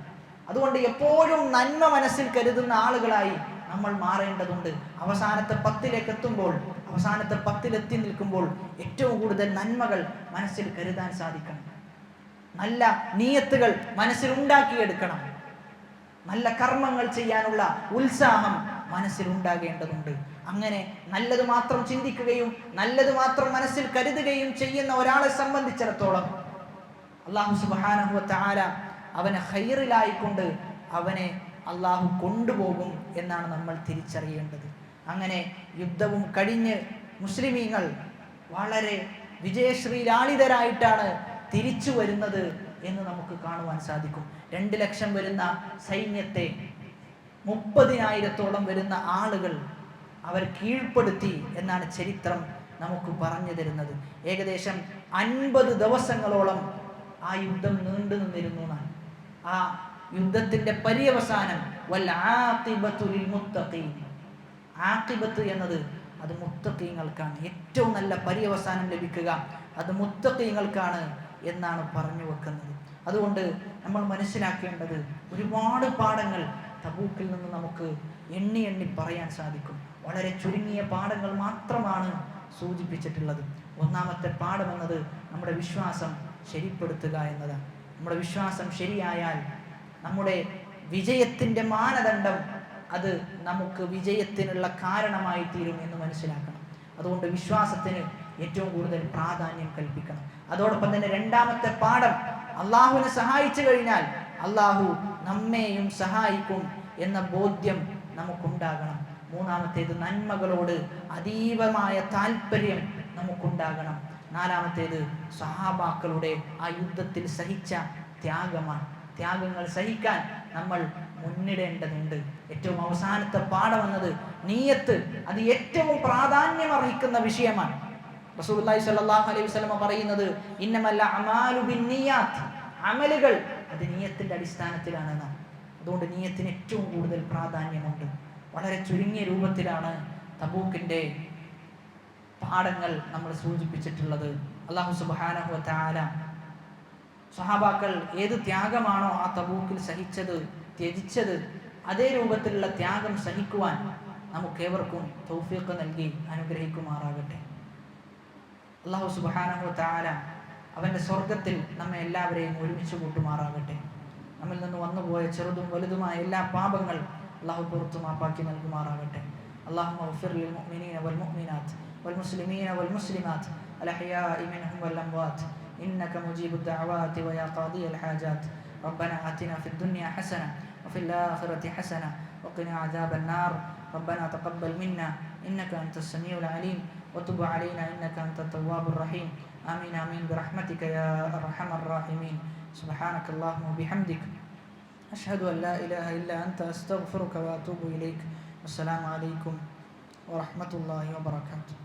അതുകൊണ്ട് എപ്പോഴും നന്മ മനസ്സിൽ കരുതുന്ന ആളുകളായി നമ്മൾ മാറേണ്ടതുണ്ട്. അവസാനത്തെ 10ലേക്ക് എത്തുമ്പോൾ, അവസാനത്തെ 10-ലെത്തി നിൽക്കുമ്പോൾ ഏറ്റവും കൂടുതൽ നന്മകൾ മനസ്സിൽ കരുതാൻ സാധിക്കണം. നല്ല നീയത്തുകൾ മനസ്സിൽ ഉണ്ടാക്കിയെടുക്കണം. നല്ല കർമ്മങ്ങൾ ചെയ്യാനുള്ള ഉത്സാഹം മനസ്സിൽ ഉണ്ടാകേണ്ടതുണ്ട്. അങ്ങനെ നല്ലത് മാത്രം ചിന്തിക്കുകയും നല്ലത് മാത്രം മനസ്സിൽ കരുതുകയും ചെയ്യുന്ന ഒരാളെ സംബന്ധിച്ചിടത്തോളം അല്ലാഹു സുബ്ഹാനഹു വ തആല അവനെ ഖൈറിലായിക്കൊണ്ട് അവനെ അള്ളാഹു കൊണ്ടുപോകും എന്നാണ് നമ്മൾ തിരിച്ചറിയേണ്ടത്. അങ്ങനെ യുദ്ധവും കഴിഞ്ഞ് മുസ്ലിമീങ്ങൾ വളരെ വിജയശ്രീലാളിതരായിട്ടാണ് തിരിച്ചു വരുന്നത് എന്ന് നമുക്ക് സാധിക്കും. 2 ലക്ഷം വരുന്ന സൈന്യത്തെ 30,000-ഓളം വരുന്ന ആളുകൾ അവർ കീഴ്പ്പെടുത്തി എന്നാണ് ചരിത്രം നമുക്ക് പറഞ്ഞു തരുന്നത്. ഏകദേശം 50 ദിവസങ്ങളോളം ആ യുദ്ധം നീണ്ടു നിന്നിരുന്നു എന്നാണ്. ആ യുദ്ധത്തിന്റെ പര്യവസാനം വൽ ആഖിബത്തു ലിൽ മുത്തഖീൻ, ആഖിബത്ത് എന്നത് അത് മുത്തഖീങ്ങൾക്കാണ്. ഏറ്റവും നല്ല പര്യവസാനം ലഭിക്കുക അത് മുത്തഖീങ്ങൾക്കാണ് എന്നാണ് പറഞ്ഞു വെക്കുന്നത്. അതുകൊണ്ട് നമ്മൾ മനസ്സിലാക്കേണ്ടത് ഒരുപാട് പാഠങ്ങൾ തബൂക്കിൽ നിന്ന് നമുക്ക് എണ്ണി എണ്ണി പറയാൻ സാധിക്കും. വളരെ ചുരുങ്ങിയ പാഠങ്ങൾ മാത്രമാണ് സൂചിപ്പിച്ചിട്ടുള്ളത്. ഒന്നാമത്തെ പാഠം എന്നത് നമ്മുടെ വിശ്വാസം ശരിപ്പെടുത്തുക എന്നതാണ്. നമ്മുടെ വിശ്വാസം ശരിയായാൽ നമ്മുടെ വിജയത്തിൻ്റെ മാനദണ്ഡം അത് നമുക്ക് വിജയത്തിനുള്ള കാരണമായി തീരും എന്ന് മനസ്സിലാക്കണം. അതുകൊണ്ട് വിശ്വാസത്തിന് ഏറ്റവും കൂടുതൽ പ്രാധാന്യം കൽപ്പിക്കണം. അതോടൊപ്പം തന്നെ രണ്ടാമത്തെ പാഠം, അള്ളാഹുവിനെ സഹായിച്ചു കഴിഞ്ഞാൽ അള്ളാഹു നമ്മെയും സഹായിക്കും എന്ന ബോധ്യം നമുക്കുണ്ടാകണം. മൂന്നാമത്തേത്, നന്മകളോട് അതീവമായ താല്പര്യം നമുക്കുണ്ടാകണം. നാലാമത്തേത്, സഹാബാക്കളുടെ ആ യുദ്ധത്തിൽ സഹിച്ച ത്യാഗമാണ്. ത്യാഗങ്ങൾ സഹിക്കാൻ നമ്മൾ മുന്നിടേണ്ടതുണ്ട്. ഏറ്റവും അവസാനത്തെ പാഠം എന്നത് നിയ്യത്ത്. അത് ഏറ്റവും പ്രാധാന്യം അർഹിക്കുന്ന വിഷയമാണ്. റസൂലുള്ളാഹി സ്വല്ലല്ലാഹു അലൈഹി വസല്ലം പറയുന്നത് ഇന്നമൽ അഅമാലു ബിന്നിയാത്ത്, അമലുകൾ അത് നിയ്യത്തിന്റെ അടിസ്ഥാനത്തിലാണ്. അതുകൊണ്ട് നിയ്യത്തിന് ഏറ്റവും കൂടുതൽ പ്രാധാന്യമുണ്ട്. വളരെ ചുരുങ്ങിയ രൂപത്തിലാണ് തബൂക്കിന്റെ പാഠങ്ങൾ നമ്മൾ സൂചിപ്പിച്ചിട്ടുള്ളത്. അല്ലാഹു സുബ്ഹാനഹു വ തആല സ്വഹാബാക്കൾ ഏത് ത്യാഗമാണോ ആ തബൂക്കിൽ സഹിച്ചത്, ത്യജിച്ചത്, അതേ രൂപത്തിലുള്ള ത്യാഗം സഹിക്കുവാൻ നമുക്കേവർക്കും തൗഫീഖ് നൽകി അനുഗ്രഹിക്കുമാറാകട്ടെ. അല്ലാഹു സുബ്ഹാനഹു വ തആല അവൻ്റെ സ്വർഗത്തിൽ നമ്മെ എല്ലാവരെയും ഒരുമിച്ച് കൂട്ടുമാറാകട്ടെ. നമ്മിൽ നിന്ന് വന്നുപോയ ചെറുതും വലുതുമായ എല്ലാ പാപങ്ങൾ അല്ലാഹു പുറത്തു മാപ്പാക്കി നൽകുമാറാകട്ടെ. അല്ലാഹുമ്മ ഗ്ഫിർ ലിൽ മുഅ്മിനീന വൽ മുഅ്മിനാത്ത് വൽ മുസ്ലിമീന വൽ മുസ്ലിമാത്ത് അൽ അഹ്യാഇ മിൻഹും വൽ അംവാത്ത് إنك مجيب الدعوات ويا قاضي الحاجات. ربنا آتنا في الدنيا حسنة وفي الآخرة حسنة وقنا عذاب النار. ربنا تقبل منا إنك أنت السميع العليم وتب علينا إنك أنت التواب الرحيم. آمين آمين برحمتك يا أرحم الراحمين. سبحانك اللهم وبحمدك أشهد أن لا إله إلا أنت أستغفرك وأتوب إليك. والسلام عليكم ورحمة الله وبركاته.